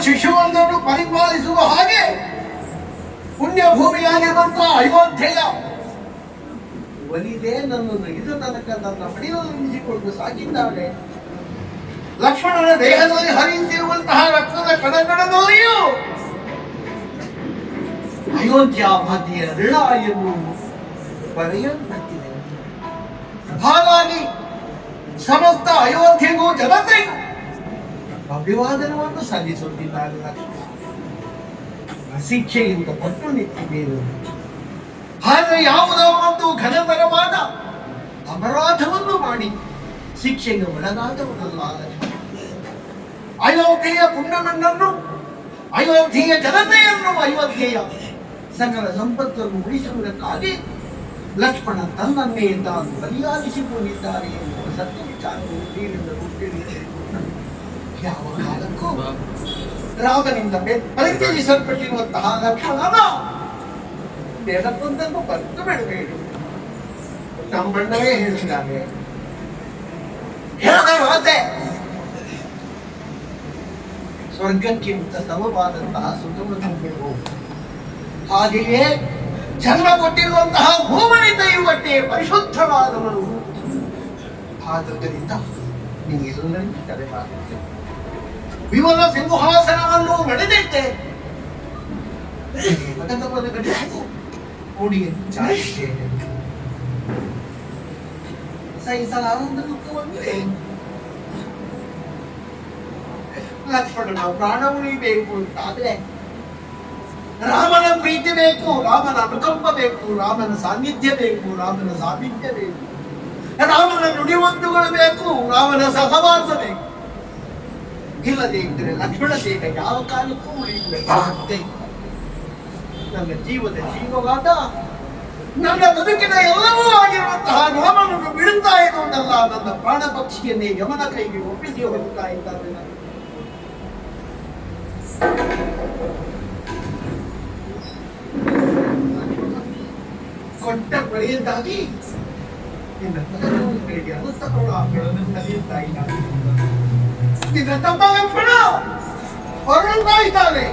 ಶಿಶುವೊಂದನ್ನು ಪರಿಪಾಲಿಸುವ ಹಾಗೆ ಪುಣ್ಯ ಭೂಮಿಯಾಗಿರುವಂತಹ ಅಯೋಧ್ಯೆಯ ಒಲಿದೆ ನನ್ನನ್ನು ಇದು ತನಕ ನನ್ನ ಮಡಿಲಲ್ಲಿರಿಸಿಕೊಂಡು ಸಾಕಿದ್ದಾಳೆ. ಲಕ್ಷ್ಮಣನ ದೇಹದಲ್ಲಿ ಹರಿಯುತ್ತಿರುವಂತಹ ರಕ್ತದ ಕಣಕಣದಲ್ಲಿಯೂ ಅಯೋಧ್ಯ ಮಾತೆಯ ಋಣ ಎಂದು ಬರೆಯಲ್ಪಟ್ಟಿದೆ. ಹಾಗಾಗಿ ಸಮಸ್ತ ಅಯೋಧ್ಯೆಗೂ ಜನತೆಗೂ ಅಭಿವಾದನವನ್ನು ಸಲ್ಲಿಸುತ್ತಿದ್ದಾರೆ. ಶಿಕ್ಷೆಯಿಂದ ಪಟ್ಟು ನಿಂತಿದ್ದೇವೆ. ಆದರೆ ಯಾವುದೋ ಒಂದು ಘನತರವಾದ ಅಪರಾಧವನ್ನು ಮಾಡಿ ಶಿಕ್ಷೆಗೆ ಒಳಗಾದವನಲ್ಲ. ಅಯೋಧ್ಯೆಯ ಪುಣ್ಯಮಣ್ಣನ್ನು, ಅಯೋಧ್ಯೆಯ ಜನತೆಯನ್ನು, ಅಯೋಧ್ಯೆಯ ಸಕಲ ಸಂಪತ್ತನ್ನು ಉಳಿಸುವುದಕ್ಕಾಗಿ ಲಕ್ಷ್ಮಣ ತನ್ನನ್ನೇ ತಾನು ಬಲಿಯಾಗಿಸಿಕೊಂಡಿದ್ದಾರೆ ಎನ್ನುವ ಸತ್ಯ ವಿಚಾರವು ಯಾವ ಕಾಲಕ್ಕೂ ರಾಮನಿಂದ ಪರಿಚಯಿಸಲ್ಪಟ್ಟಿರುವಂತಹ ಲಕ್ಷ್ಮಣನ ನೆನಪೊಂದನ್ನು ಬರೆದು ಬಿಡಬೇಡಿ. ನಮ್ಮಣ್ಣವೇ ಹೇಳಿದ್ದಾನೆ, ಹೇಳದೆ ಸ್ವರ್ಗಕ್ಕಿಂತ ಸಮವಾದಂತಹ ಸುಖವನ್ನು ಹಾಗೆಯೇ ಜನ್ಮ ಕೊಟ್ಟಿರುವಂತಹ ಭೂಮಿ ದೈವಕ್ಕೆ ಪರಿಶುದ್ಧವಾದವನು. ಆದುದರಿಂದ ನೀರೆಲ್ಲರಿಗೂ ತಲೆಮಾರಿದೆ. ವಿಮಲ ಸಿಂಹಾಸನವನ್ನು ನಡೆದಿದ್ದೆ ಕೂಡಿಯನ್ನು ಚಾಡಿದ್ದೇನೆ. ಸಹಿಸಲಾರದ ದುಃಖವಂತೆ ಲಕ್ಷ್ಮಣನ ಪ್ರಾಣ ಉಳಿಬೇಕು ಅಂತಾದ್ರೆ ರಾಮನ ಪ್ರೀತಿ ಬೇಕು, ರಾಮನ ಅನುಕಂಪ ಬೇಕು, ರಾಮನ ಸಾನ್ನಿಧ್ಯ ಬೇಕು, ರಾಮನ ಸಾನ್ನಿಧ್ಯ ಬೇಕು, ರಾಮನ ನುಡಿವಂತುಗಳು ಬೇಕು, ರಾಮನ ಸಹವಾಸ ಬೇಕು. ಇಲ್ಲದೆ ಇದ್ದರೆ ಲಕ್ಷ್ಮಣ ದೇಹ ಯಾವ ಕಾಲಕ್ಕೂ ಉಳಿಯಬೇಕಾಗುತ್ತೆ. ನನ್ನ ಜೀವದ ಜೀವವಾದ, ನನ್ನ ಬದುಕಿನ ಎಲ್ಲವೂ ಆಗಿರುವಂತಹ ರಾಮನನ್ನು ಬಿಡುತ್ತಾ ಇರುವುದಲ್ಲ, ನನ್ನ ಪ್ರಾಣ ಪಕ್ಷಿಯನ್ನೇ ಯಮನ ಕೈಗೆ ಒಪ್ಪಿಸಿ ಹೋಗುತ್ತಾ ಇದ್ದಾರೆ. ಕೊಟ್ಟ ಬರೆಯದಾಗಿ ನಿನ್ನ ಪದಗಳಿಗೆ ಅನುಸರಣೆಗಳನ್ನು ಕಲಿಯುತ್ತಾ ಇದ್ದಾನೆ. ನಿನ್ನ ತಮ್ಮ ಲಕ್ಷ್ಮಣ ಹೊರಡ್ತಾ ಇದ್ದಾನೆ.